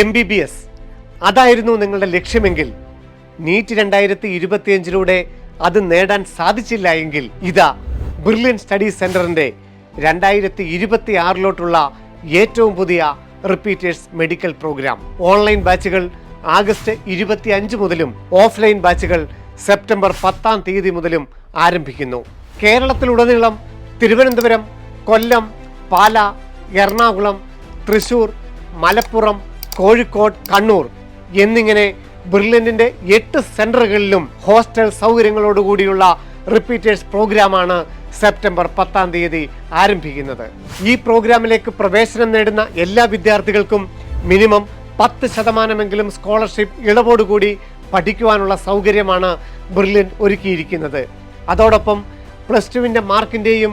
MBBS അതായിരുന്നു നിങ്ങളുടെ ലക്ഷ്യമെങ്കിൽ NEET 2025 അത് നേടാൻ സാധിച്ചില്ല എങ്കിൽ ഇതാ ബ്രില്യൻ സ്റ്റഡി സെന്ററിന്റെ 2026 ഏറ്റവും പുതിയ റിപ്പീറ്റേഴ്സ് മെഡിക്കൽ പ്രോഗ്രാം. ഓൺലൈൻ ബാച്ചുകൾ ആഗസ്റ്റ് 25 മുതലും ഓഫ്ലൈൻ ബാച്ചുകൾ സെപ്റ്റംബർ 10 മുതലും ആരംഭിക്കുന്നു. കേരളത്തിലുടനീളം തിരുവനന്തപുരം, കൊല്ലം, പാല, എറണാകുളം, തൃശൂർ, മലപ്പുറം, കോഴിക്കോട്, കണ്ണൂർ എന്നിങ്ങനെ ബ്രില്യന്റിന്റെ 8 സെന്ററുകളിലും ഹോസ്റ്റൽ സൗകര്യങ്ങളോടുകൂടിയുള്ള റിപ്പീറ്റേഴ്സ് പ്രോഗ്രാമാണ് സെപ്റ്റംബർ 10 ആരംഭിക്കുന്നത്. ഈ പ്രോഗ്രാമിലേക്ക് പ്രവേശനം നേടുന്ന എല്ലാ വിദ്യാർത്ഥികൾക്കും മിനിമം 10% സ്കോളർഷിപ്പ് ഇളവോടുകൂടി പഠിക്കുവാനുള്ള സൗകര്യമാണ് ബ്രില്യൻ ഒരുക്കിയിരിക്കുന്നത്. അതോടൊപ്പം +2 മാർക്കിന്റെയും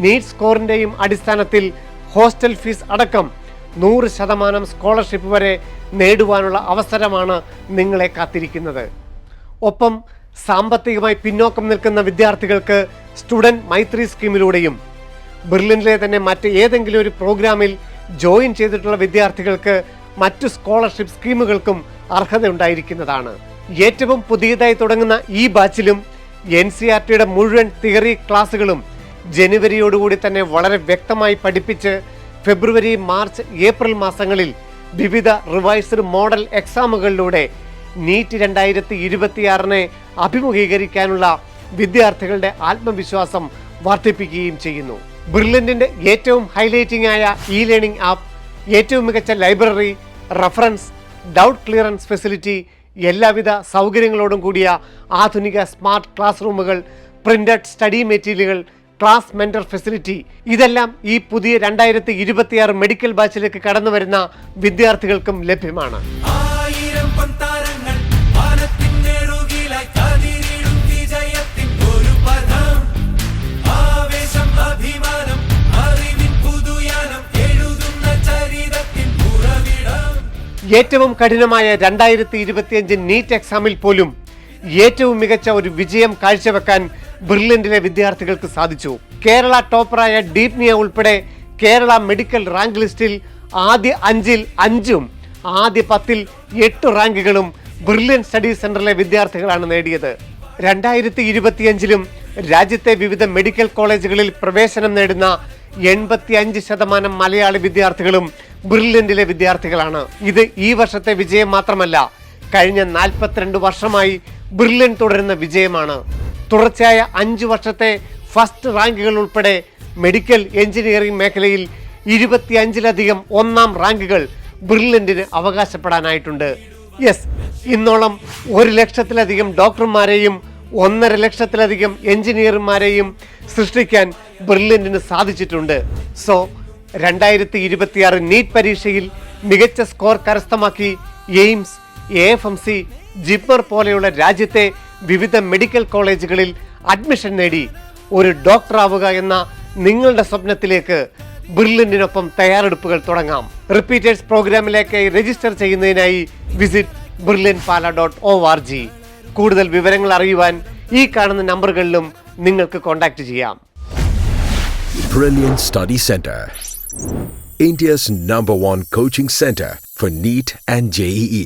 നീറ്റ് സ്കോറിന്റെയും അടിസ്ഥാനത്തിൽ ഹോസ്റ്റൽ ഫീസ് അടക്കം 100% സ്കോളർഷിപ്പ് വരെ നേടുവാനുള്ള അവസരമാണ് നിങ്ങളെ കാത്തിരിക്കുന്നത്. ഒപ്പം സാമ്പത്തികമായി പിന്നോക്കം നിൽക്കുന്ന വിദ്യാർത്ഥികൾക്ക് സ്റ്റുഡൻറ് മൈത്രി സ്കീമിലൂടെയും ബ്രില്യനിലെ തന്നെ മറ്റ് ഏതെങ്കിലും ഒരു പ്രോഗ്രാമിൽ ജോയിൻ ചെയ്തിട്ടുള്ള വിദ്യാർത്ഥികൾക്ക് മറ്റു സ്കോളർഷിപ്പ് സ്കീമുകൾക്കും അർഹതയുണ്ടായിരിക്കുന്നതാണ്. ഏറ്റവും പുതിയതായി തുടങ്ങുന്ന ഈ ബാച്ചിലും NCERTയുടെ മുഴുവൻ തിയറി ക്ലാസുകളും ജനുവരിയോടുകൂടി തന്നെ വളരെ വ്യക്തമായി പഠിപ്പിച്ച് ഫെബ്രുവരി, മാർച്ച്, ഏപ്രിൽ മാസങ്ങളിൽ വിവിധ റിവൈസ്ഡ് മോഡൽ എക്സാമുകളിലൂടെ നീറ്റ് 2026 അഭിമുഖീകരിക്കാനുള്ള വിദ്യാർത്ഥികളുടെ ആത്മവിശ്വാസം വർദ്ധിപ്പിക്കുകയും ചെയ്യുന്നു. ബ്രില്യന്റിന്റെ ഏറ്റവും ഹൈലൈറ്റിംഗ് ആയ ലേണിംഗ് ആപ്പ്, ഏറ്റവും മികച്ച library, reference, doubt clearance facility, എല്ലാവിധ സൗകര്യങ്ങളോടും കൂടിയ ആധുനിക സ്മാർട്ട് ക്ലാസ് റൂമുകൾ, പ്രിന്റഡ് സ്റ്റഡി മെറ്റീരിയലുകൾ, ക്ലാസ് മെന്റർ ഫെസിലിറ്റി, ഇതെല്ലാം ഈ പുതിയ 2026 മെഡിക്കൽ ബാച്ചിലേക്ക് കടന്നു വരുന്ന വിദ്യാർത്ഥികൾക്കും ലഭ്യമാണ്. ഏറ്റവും കഠിനമായ 2025 നീറ്റ് എക്സാമിൽ പോലും ഏറ്റവും മികച്ച ഒരു വിജയം കാഴ്ചവെക്കാൻ ബ്രില്യന്റിലെ വിദ്യാർത്ഥികൾക്ക് സാധിച്ചു. കേരള ടോപ്പറായ ഡീപ്നിയ ഉൾപ്പെടെ കേരള മെഡിക്കൽ റാങ്ക് ലിസ്റ്റിൽ ആദ്യ 5-ൽ 5ഉം ആദ്യ 10-ൽ 8 റാങ്കുകളും ബ്രില്യൻ സ്റ്റഡി സെന്ററിലെ വിദ്യാർത്ഥികളാണ് നേടിയത്. 2025 രാജ്യത്തെ വിവിധ മെഡിക്കൽ കോളേജുകളിൽ പ്രവേശനം നേടുന്ന 85% മലയാളി വിദ്യാർത്ഥികളും ബ്രില്യന്റിലെ വിദ്യാർത്ഥികളാണ്. ഇത് ഈ വർഷത്തെ വിജയം മാത്രമല്ല, കഴിഞ്ഞ 42 വർഷമായി ബ്രില്യൻ തുടരുന്ന വിജയമാണ്. തുടർച്ചയായ 5 വർഷത്തെ ഫസ്റ്റ് റാങ്കുകൾ ഉൾപ്പെടെ മെഡിക്കൽ എഞ്ചിനീയറിംഗ് മേഖലയിൽ 25-ലധികം 1ാം റാങ്കുകൾ ബ്രില്യന്റിന് അവകാശപ്പെടാനായിട്ടുണ്ട്. ഇന്നോളം 1 ലക്ഷത്തിലധികം ഡോക്ടർമാരെയും 1.5 ലക്ഷത്തിലധികം എഞ്ചിനീയർമാരെയും സൃഷ്ടിക്കാൻ ബ്രില്യന്റിന് സാധിച്ചിട്ടുണ്ട്. 2026 നീറ്റ് പരീക്ഷയിൽ മികച്ച സ്കോർ കരസ്ഥമാക്കി എയിംസ്, AFMC, ജിപ്മർ പോലെയുള്ള രാജ്യത്തെ വിവിധ മെഡിക്കൽ കോളേജുകളിൽ അഡ്മിഷൻ നേടി ഒരു ഡോക്ടറാവുക എന്ന നിങ്ങളുടെ സ്വപ്നത്തിലേക്ക് ബ്രില്യന്റിനൊപ്പം തയ്യാറെടുപ്പുകൾ തുടങ്ങാം. റിപ്പീറ്റേഴ്സ് പ്രോഗ്രാമിലേക്ക് രജിസ്റ്റർ ചെയ്യുന്നതിനായി വിസിറ്റ് brilliantpala.org. കൂടുതൽ വിവരങ്ങൾ അറിയുവാൻ ഈ കാണുന്ന നമ്പറുകളിലും നിങ്ങൾക്ക് കോൺടാക്ട് ചെയ്യാം. Brilliant Study Center, India's #1 coaching center for NEET and JEE.